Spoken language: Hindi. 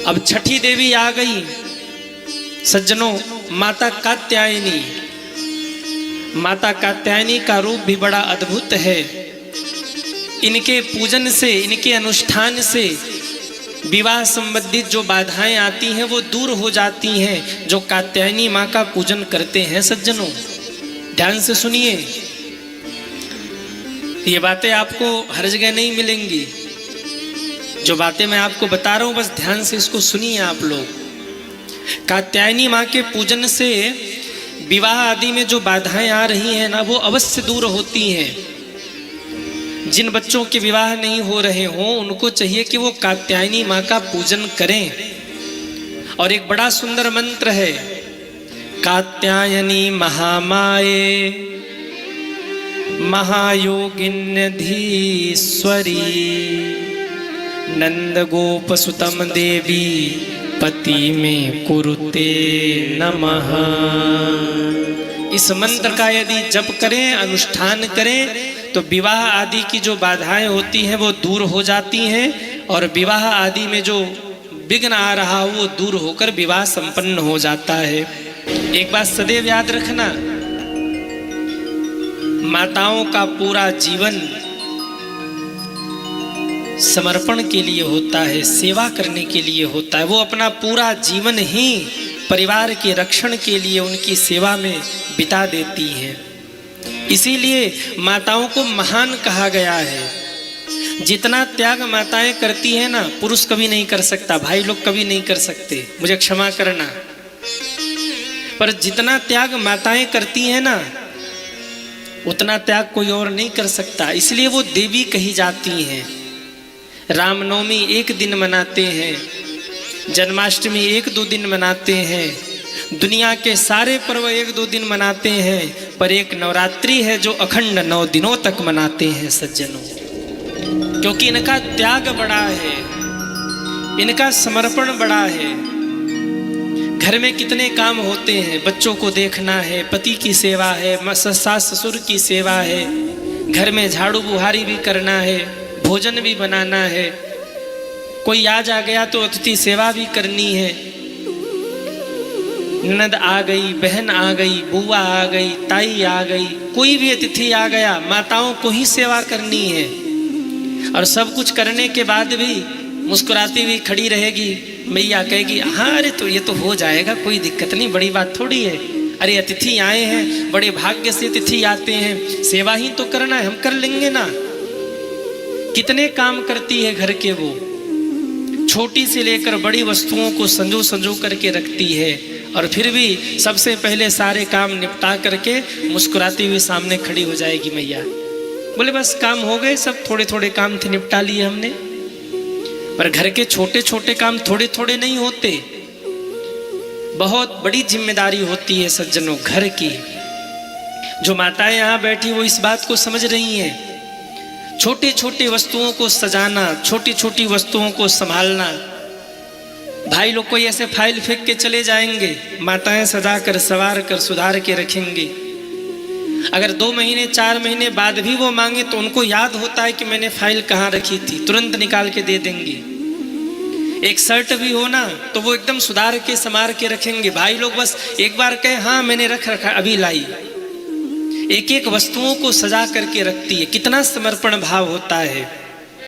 अब छठी देवी आ गई सज्जनों, माता कात्यायनी। माता कात्यायनी का रूप भी बड़ा अद्भुत है। इनके पूजन से, इनके अनुष्ठान से विवाह संबंधित जो बाधाएं आती हैं वो दूर हो जाती हैं, जो कात्यायनी माँ का पूजन करते हैं। सज्जनों ध्यान से सुनिए, ये बातें आपको हर जगह नहीं मिलेंगी। जो बातें मैं आपको बता रहा हूं बस ध्यान से इसको सुनिए आप लोग। कात्यायनी माँ के पूजन से विवाह आदि में जो बाधाएं आ रही हैं ना, वो अवश्य दूर होती हैं। जिन बच्चों के विवाह नहीं हो रहे हों उनको चाहिए कि वो कात्यायनी माँ का पूजन करें। और एक बड़ा सुंदर मंत्र है, कात्यायनी महामाये महायोगिन्य धीश्वरी नंद गोप सुतम देवी पति में कुरुते नमः। इस मंत्र का यदि जप करें, अनुष्ठान करें तो विवाह आदि की जो बाधाएं होती हैं वो दूर हो जाती हैं और विवाह आदि में जो विघ्न आ रहा हो वो दूर होकर विवाह संपन्न हो जाता है। एक बात सदैव याद रखना, माताओं का पूरा जीवन समर्पण के लिए होता है, सेवा करने के लिए होता है। वो अपना पूरा जीवन ही परिवार के रक्षण के लिए उनकी सेवा में बिता देती हैं। इसीलिए माताओं को महान कहा गया है। जितना त्याग माताएं करती हैं ना, पुरुष कभी नहीं कर सकता, भाई लोग कभी नहीं कर सकते, मुझे क्षमा करना। पर जितना त्याग माताएं करती हैं ना, उतना त्याग कोई और नहीं कर सकता। इसलिए वो देवी कही जाती हैं। रामनवमी एक दिन मनाते हैं, जन्माष्टमी 1-2 दिन मनाते हैं, दुनिया के सारे पर्व 1-2 दिन मनाते हैं, पर एक नवरात्रि है जो अखंड 9 दिनों तक मनाते हैं सज्जनों। क्योंकि इनका त्याग बड़ा है, इनका समर्पण बड़ा है। घर में कितने काम होते हैं, बच्चों को देखना है, पति की सेवा है, सास ससुर की सेवा है, घर में झाड़ू बुहारी भी करना है, भोजन भी बनाना है, कोई आज आ गया तो अतिथि सेवा भी करनी है। ननद आ गई, बहन आ गई, बुआ आ गई, ताई आ गई, कोई भी अतिथि आ गया, माताओं को ही सेवा करनी है। और सब कुछ करने के बाद भी मुस्कुराती हुई खड़ी रहेगी। मैया कहेगी हाँ अरे तो ये तो हो जाएगा, कोई दिक्कत नहीं, बड़ी बात थोड़ी है। अरे अतिथि आए हैं, बड़े भाग्य से अतिथि आते हैं, सेवा ही तो करना है, हम कर लेंगे ना। कितने काम करती है घर के, वो छोटी से लेकर बड़ी वस्तुओं को संजो संजो करके रखती है। और फिर भी सबसे पहले सारे काम निपटा करके मुस्कुराती हुई सामने खड़ी हो जाएगी मैया। बोले बस काम हो गए, सब थोड़े थोड़े काम थे निपटा लिए हमने। पर घर के छोटे छोटे काम थोड़े थोड़े नहीं होते, बहुत बड़ी जिम्मेदारी होती है सज्जनों घर की। जो माताएं यहाँ बैठी वो इस बात को समझ रही हैं। छोटे छोटे वस्तुओं को सजाना, छोटी छोटी वस्तुओं को संभालना। भाई लोग कोई ऐसे फाइल फेंक के चले जाएंगे, माताएं सजा कर संवार कर सुधार के रखेंगी। अगर 2 महीने 4 महीने बाद भी वो मांगे तो उनको याद होता है कि मैंने फाइल कहाँ रखी थी, तुरंत निकाल के दे देंगी। एक शर्ट भी हो ना तो वो एकदम सुधार के संवार के रखेंगे। भाई लोग बस एक बार कहे हाँ मैंने रखा अभी लाई। एक एक वस्तुओं को सजा करके रखती है। कितना समर्पण भाव होता है।